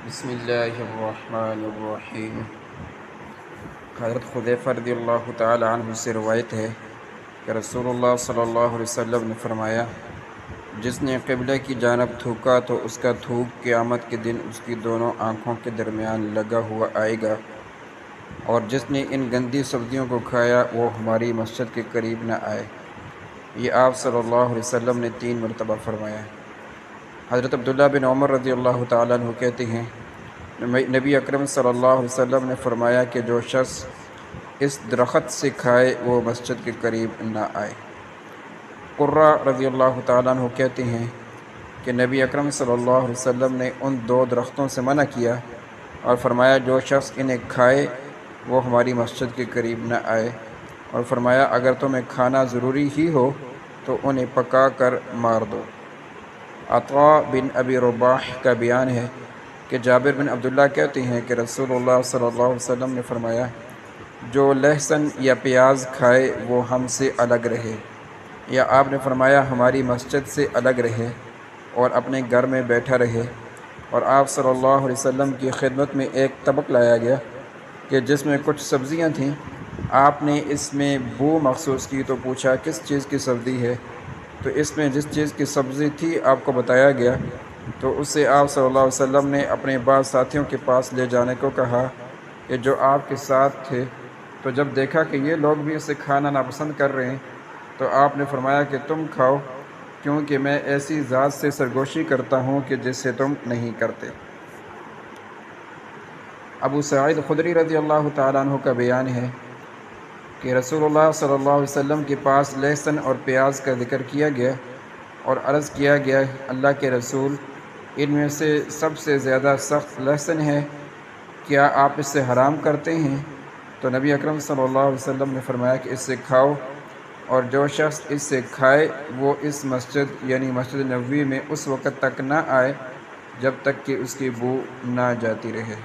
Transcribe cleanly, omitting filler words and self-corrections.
بسم اللہ الرحمن الرحیم۔ حضرت حذیفہ رضی اللہ تعالی عنہ سے روایت ہے کہ رسول اللہ صلی اللہ علیہ وسلم نے فرمایا، جس نے قبلہ کی جانب تھوکا تو اس کا تھوک قیامت کے دن اس کی دونوں آنکھوں کے درمیان لگا ہوا آئے گا، اور جس نے ان گندی سبزیوں کو کھایا وہ ہماری مسجد کے قریب نہ آئے۔ یہ آپ صلی اللہ علیہ وسلم نے 3 مرتبہ فرمایا۔ حضرت عبداللہ بن عمر رضی اللہ تعالیٰ عنہ کہتے ہیں، نبی اکرم صلی اللہ علیہ وسلم نے فرمایا کہ جو شخص اس درخت سے کھائے وہ مسجد کے قریب نہ آئے۔ قرہ رضی اللہ تعالیٰ عنہ کہتے ہیں کہ نبی اکرم صلی اللہ علیہ وسلم نے ان 2 درختوں سے منع کیا اور فرمایا جو شخص انہیں کھائے وہ ہماری مسجد کے قریب نہ آئے، اور فرمایا اگر تمہیں کھانا ضروری ہی ہو تو انہیں پکا کر مار دو۔ عطاء بن ابی رباح کا بیان ہے کہ جابر بن عبداللہ کہتے ہیں کہ رسول اللہ صلی اللہ علیہ وسلم نے فرمایا، جو لہسن یا پیاز کھائے وہ ہم سے الگ رہے، یا آپ نے فرمایا ہماری مسجد سے الگ رہے اور اپنے گھر میں بیٹھا رہے۔ اور آپ صلی اللہ علیہ وسلم کی خدمت میں ایک طبق لایا گیا کہ جس میں کچھ سبزیاں تھیں، آپ نے اس میں بو محسوس کی تو پوچھا کس چیز کی سبزی ہے، تو اس میں جس چیز کی سبزی تھی آپ کو بتایا گیا، تو اسے آپ صلی اللہ علیہ وسلم نے اپنے بعض ساتھیوں کے پاس لے جانے کو کہا کہ جو آپ کے ساتھ تھے، تو جب دیکھا کہ یہ لوگ بھی اسے کھانا ناپسند کر رہے ہیں تو آپ نے فرمایا کہ تم کھاؤ، کیونکہ میں ایسی ذات سے سرگوشی کرتا ہوں کہ جس سے تم نہیں کرتے۔ ابو سعید خدری رضی اللہ تعالیٰ عنہ کا بیان ہے کہ رسول اللہ صلی اللہ علیہ وسلم کے پاس لہسن اور پیاز کا ذکر کیا گیا اور عرض کیا گیا، اللہ کے رسول، ان میں سے سب سے زیادہ سخت لہسن ہے، کیا آپ اس سے حرام کرتے ہیں؟ تو نبی اکرم صلی اللہ علیہ وسلم نے فرمایا کہ اس سے کھاؤ، اور جو شخص اس سے کھائے وہ اس مسجد یعنی مسجد نبوی میں اس وقت تک نہ آئے جب تک کہ اس کی بو نہ جاتی رہے۔